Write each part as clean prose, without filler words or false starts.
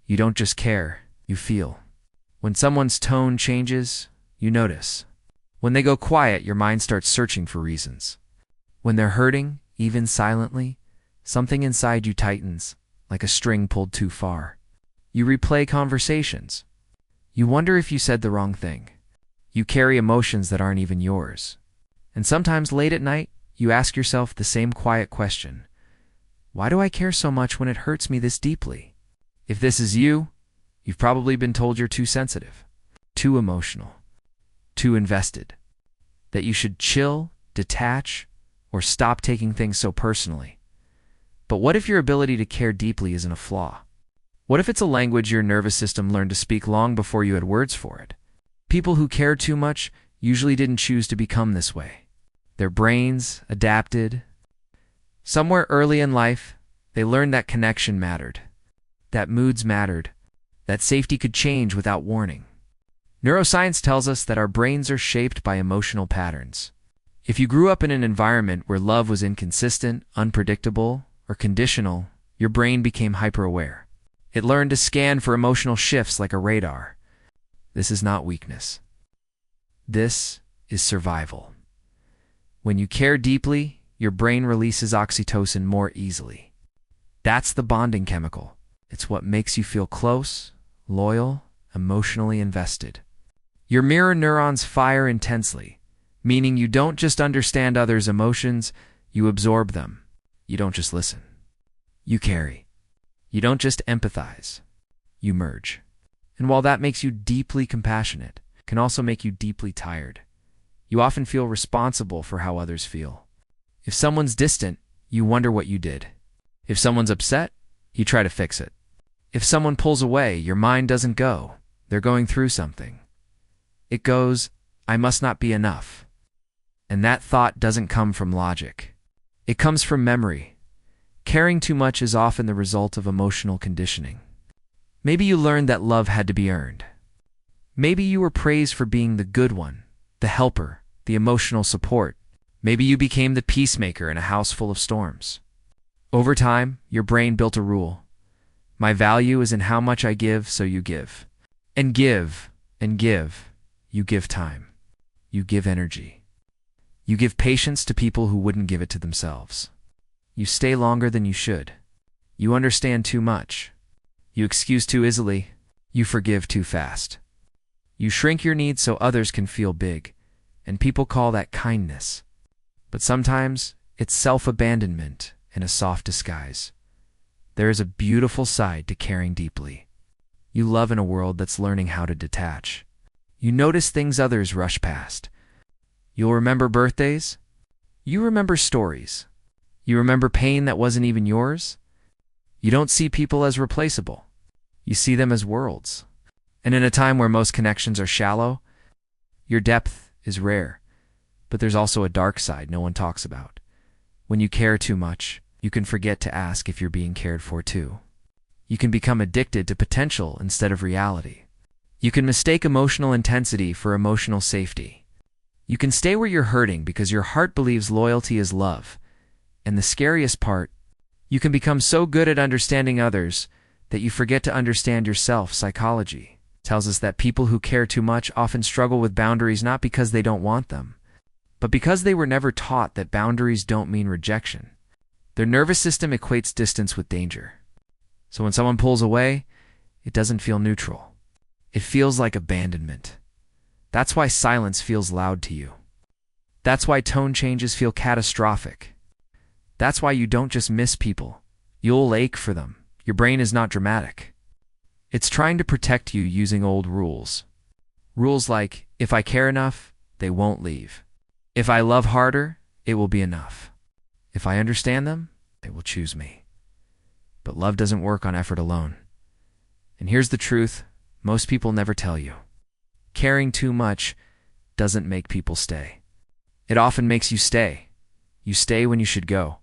You don't just care, you feel. When someone's tone changes, you notice. When they go quiet, your mind starts searching for reasons. When they're hurting, even silently, something inside you tightens, like a string pulled too far. You replay conversations. You wonder if you said the wrong thing. You carry emotions that aren't even yours. And sometimes late at night, you ask yourself the same quiet question. Why do I care so much when it hurts me this deeply? If this is you, you've probably been told you're too sensitive, too emotional, too invested, that you should chill, detach, or stop taking things so personally. But what if your ability to care deeply isn't a flaw? What if it's a language your nervous system learned to speak long before you had words for it? People who care too much usually didn't choose to become this way. Their brains adapted. Somewhere early in life, they learned that connection mattered, that moods mattered, that safety could change without warning. Neuroscience tells us that our brains are shaped by emotional patterns. If you grew up in an environment where love was inconsistent, unpredictable, or conditional, your brain became hyper-aware. It learned to scan for emotional shifts like a radar. This is not weakness. This is survival. When you care deeply, your brain releases oxytocin more easily. That's the bonding chemical. It's what makes you feel close, loyal, emotionally invested. Your mirror neurons fire intensely, meaning you don't just understand others' emotions, you absorb them. You don't just listen. You carry. You don't just empathize. You merge. And while that makes you deeply compassionate, it can also make you deeply tired. You often feel responsible for how others feel. If someone's distant, you wonder what you did. If someone's upset, you try to fix it. If someone pulls away, your mind doesn't go. They're going through something. It goes, I must not be enough. And that thought doesn't come from logic. It comes from memory. Caring too much is often the result of emotional conditioning. Maybe you learned that love had to be earned. Maybe you were praised for being the good one, the helper, the emotional support. Maybe you became the peacemaker in a house full of storms. Over time, your brain built a rule. My value is in how much I give, so you give. And give, and give. You give time. You give energy. You give patience to people who wouldn't give it to themselves. You stay longer than you should. You understand too much. You excuse too easily. You forgive too fast. You shrink your needs so others can feel big, and people call that kindness. But sometimes it's self-abandonment in a soft disguise. There is a beautiful side to caring deeply. You love in a world that's learning how to detach. You notice things others rush past. You'll remember birthdays. You remember stories. You remember pain that wasn't even yours. You don't see people as replaceable. You see them as worlds. And in a time where most connections are shallow, your depth is rare. But there's also a dark side no one talks about. When you care too much, you can forget to ask if you're being cared for too. You can become addicted to potential instead of reality. You can mistake emotional intensity for emotional safety. You can stay where you're hurting because your heart believes loyalty is love. And the scariest part, you can become so good at understanding others that you forget to understand yourself. Psychology tells us that people who care too much often struggle with boundaries not because they don't want them, but because they were never taught that boundaries don't mean rejection. Their nervous system equates distance with danger. So when someone pulls away, it doesn't feel neutral. It feels like abandonment. That's why silence feels loud to you. That's why tone changes feel catastrophic. That's why you don't just miss people. You'll ache for them. Your brain is not dramatic. It's trying to protect you using old rules. Rules like, if I care enough, they won't leave. If I love harder, it will be enough. If I understand them, they will choose me. But love doesn't work on effort alone. And here's the truth most people never tell you. Caring too much doesn't make people stay. It often makes you stay. You stay when you should go.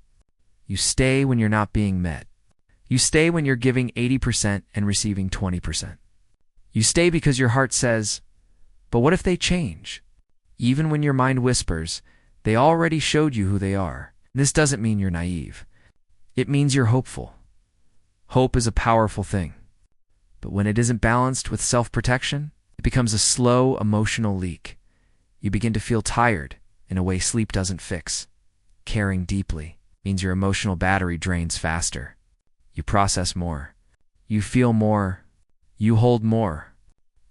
You stay when you're not being met. You stay when you're giving 80% and receiving 20%. You stay because your heart says, but what if they change? Even when your mind whispers, they already showed you who they are. This doesn't mean you're naive. It means you're hopeful. Hope is a powerful thing. But when it isn't balanced with self-protection, it becomes a slow emotional leak. You begin to feel tired in a way sleep doesn't fix. Caring deeply means your emotional battery drains faster. You process more. You feel more. You hold more.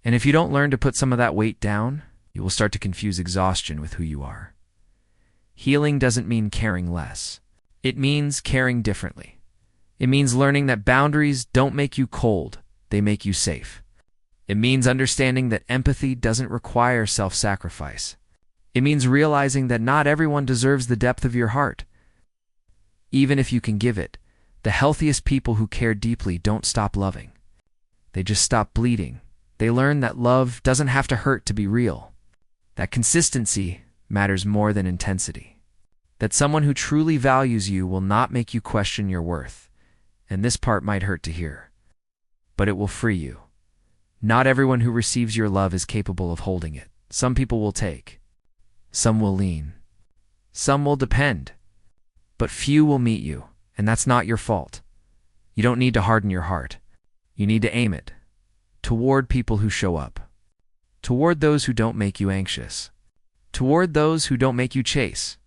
And if you don't learn to put some of that weight down, you will start to confuse exhaustion with who you are. Healing doesn't mean caring less. It means caring differently. It means learning that boundaries don't make you cold, they make you safe. It means understanding that empathy doesn't require self-sacrifice. It means realizing that not everyone deserves the depth of your heart. Even if you can give it, the healthiest people who care deeply don't stop loving. They just stop bleeding. They learn that love doesn't have to hurt to be real. That consistency matters more than intensity. That someone who truly values you will not make you question your worth. And this part might hurt to hear, but it will free you. Not everyone who receives your love is capable of holding it. Some people will take. Some will lean. Some will depend. But few will meet you, and that's not your fault. You don't need to harden your heart. You need to aim it toward people who show up, toward those who don't make you anxious, toward those who don't make you chase,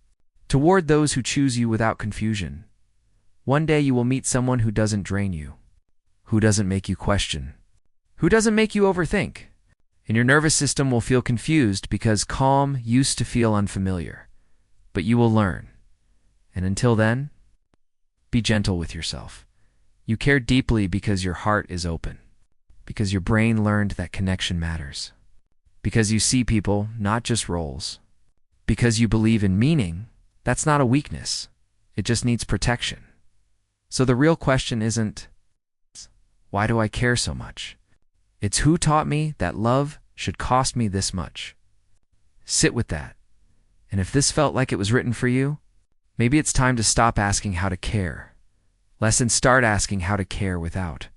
toward those who choose you without confusion. One day you will meet someone who doesn't drain you, who doesn't make you question, who doesn't make you overthink, and your nervous system will feel confused because calm used to feel unfamiliar. But you will learn. And until then, be gentle with yourself. You care deeply because your heart is open, because your brain learned that connection matters, because you see people, not just roles, because you believe in meaning. That's not a weakness. It just needs protection. So the real question isn't, why do I care so much? It's who taught me that love should cost me this much. Sit with that. And if this felt like it was written for you, maybe it's time to stop asking how to care. And start asking how to care without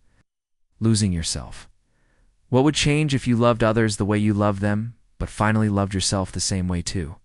losing yourself. What would change if you loved others the way you love them, but finally loved yourself the same way too?